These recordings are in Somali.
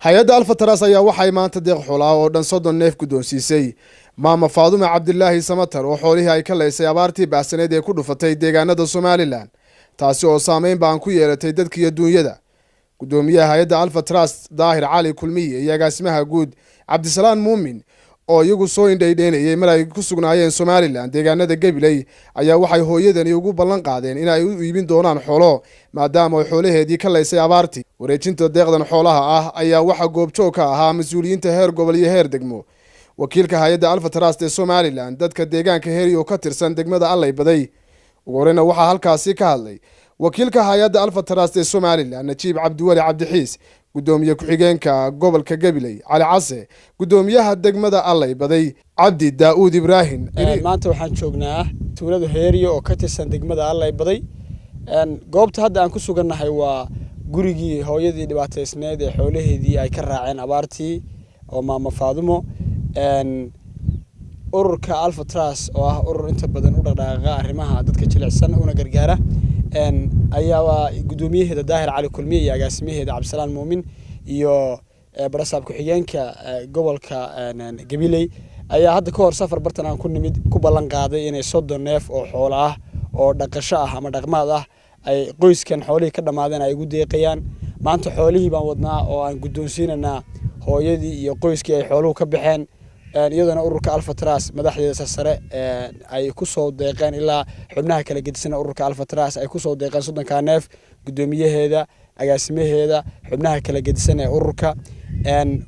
hay-adda alfatras ayaa waxay maanta deeq xulaa oo dhan 30 neef guddoonsiisay maama Faadumo Cabdilaahi Samatar oo xoolihii ay ka leysay abaartii baahsaneed ee ku dhufatay deegaanada Somaliland taasi oo saameyn baan ku yeelatay dadka iyo dunyada. Gudoomiyaha hay-adda alfatras Daahir Cali Kulmiye iyo agaasimaha guud Cabdisalaan Muumin oo iyagu soo indhaydheynayay mar ay ku sugnaayeen Somaliland deegaanada Gabiley ayaa waxay hooyadani ugu ballan qaadeen in ay u iibin doonaan xoolo maadaama ay xoolaheedii ka leysay abaartii. Wareejinta deeqdan xoolaha ah ayaa waxa goobjoog ka ahaa mas'uuliyiinta heer gobol iyo heer degmo. Wakiilka hay-adda alfatras ee Somaliland dadka deegaanka Heriyo ka tirsan degmada Allay Baday ugu horeyna waxaa halkaasi ka hadlay wakiilka hay-adda alfatras ee Somaliland Najiib Cabdiwali Cabdixiis, gudoomiye ku-xigeenka gobolka Gabiley Cali Case, gudoomiyaha degmada Allay Baday Cabdi Daawud Ibrahim. maanta waxaan joognaa tuulada Heriyo oo ka tirsan degmada Allay Baday. goobta hadda aan ku sugannahay waa gurigii hooyadii dhibaataysneed ee xoolaheedii ay ka raaceen abaartii oo maama Faadumo. ururka alfatras oo ah urur inta badan u dhaqdhaqaaqa arrimaha dadka jilicsan una gargaara ayaa gudoomiyaheeda Daahir Cali Kulmiye iyo agaasimaheeda Cabdisalaan Muumin iyo barasaab ku-xigeenka gobolka Gabiley ayaa hadda ka hor safar bartan aan ku nimid ku ballan qaaday inay 30 neef oo xoolo ah oo dhaqasho ah ama dhaqmaad ah ay qoyskan xoolihii ka dhamaadeen ay ugu deeqayaan. maanta xoolihii baan wadnaa oo aan guddoonsiinanaa hooyadii iyo qoyskii ay xooluhu ka baxeen. iyadana ururka alfatras madaxdeeda sare ay ku soo deeqeen ilaa xubnaha kala gedisan ururka alfatras ay ku soo deeqeen 30 neef gudoomiyaheeda agaasimaheeda xubnaha kala gedisan ee ururka.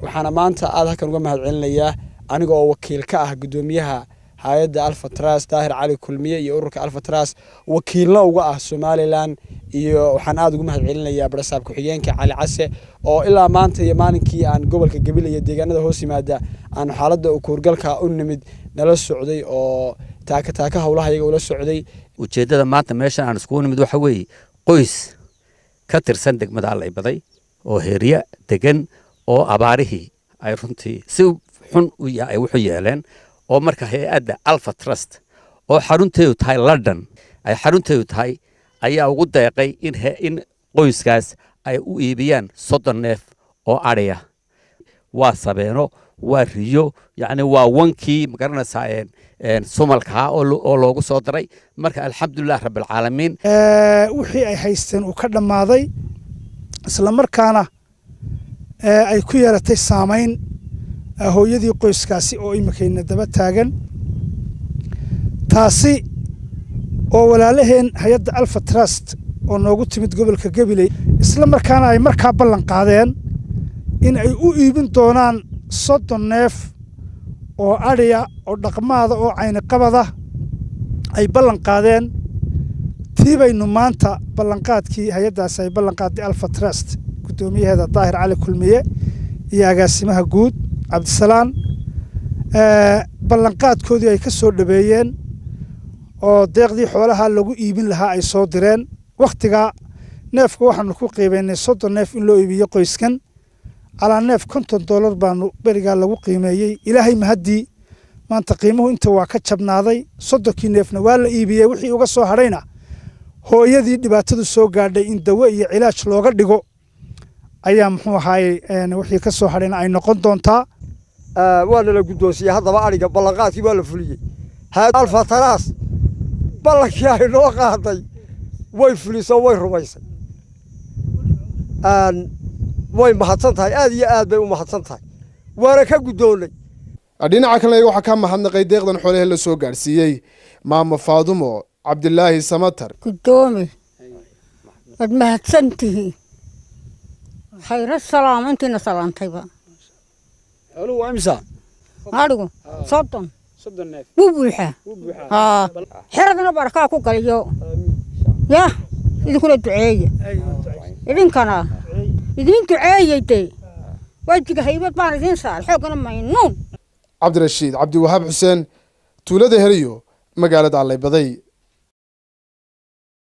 waxaana maanta aad halkan uga mahadcelinayaa aniga oo wakiil ka ah gudoomiyaha hay'adda alfatras Daahir Cali Kulmiye iyo ururka alfatras wakiilna uga ah Somaliland iyo waxaan aad ugu mahadcelinayaa barasaab ku-xigeenka Cali Case oo ilaa maanta iyo maalinkii aan gobolka Gabiley iyo deegaanada hoos yimaada aan xaaladda u kuurgalka u nimid nala socday oo taaka hawlaha iyaga ula socday. ujeedada maanta meeshan aan isku nimid waxa weeye qoys ka tirsan degmada Allay Baday oo Heriyo degan oo abaarihii ay runtii si xun u yahay wuxuu yeeleen oo marka hay-adda alfatras oo xarunteedu tahay London ay xarunteedu tahay ayaa ugu deeqay in qoyskaas ay u iibiyaan 30 neef oo ariya. waa sabeeno waa riyo yani waa wankii magaranaysaa sumalka oo loogu soo daray. marka alxamdulillah rabbil caalamiin wixii ay haysteen uu ka dhamaaday isla markaana ay ku yeelatay saameyn hooyadii qoyskaasi oo imikayna daba taagan taasi oo walaalaheen hay'adda alfatras oo noogu timid gobolka Gabiley isla markaana ay markaa ballan qaadeen in ay u iibin doonaan 30 neef oo ariya oo dhaqmaada oo cayni qabada ay ballan qaadeen. tiibaynu maanta ballanqaadkii hay'addaas ay ballan qaaday alfatras gudoomiyaheeda Daahir Cali Kulmiye iyo agaasimaha guud Cabdisalaan ballanqaadkoodii ay ka soo dhabeeyeen oo deeqdii xoolaha lagu iibin lahaa ay soo direen. waqtiga neefka waxaanu ku qiimeynay 30 neef in loo iibiyo qoyskan ala neef $50 baanu beriga lagu qiimeeyay. ilaahay mahadii maanta qiimuhu inta waa ka jabnaaday 30 neefna waa la iibiyay. wixii uga soo harayna hooyadii dhibaatadu soo gaadhay in dawo iyo cilaaj looga dhigo ayaa muxuu ahaay wixii ka soo harayna ay noqon doontaa. waa la guddoonsiyay haddaba ariga ballanqaadkii waa la fuliyay. alfatras ballankii ay noo qaaday way fulisay way rumaysay. way mahadsan tahay aad iyo aad bay u mahadsan tahay waana ka guddoonay. dhinaca kale waxa ka mahadnaqay deeqdan xoolaha la soo gaarsiiyay maama Faadumo Cabdilaahi Samatar. gudoomi wad mahadsantihiin khayr salaam intina salaantayba. xooluhu waa imisa adigu 30 neef buubuuxa xiradna baraka ku galiyo ya idinkuna duceeye idinkana idin duceeyay wajiga haybad baan idin saar xoogana maynuun. Cabdirashiid Cabdi Wahaab Xuseen tuulada Heriyo magaalada Allay Baday.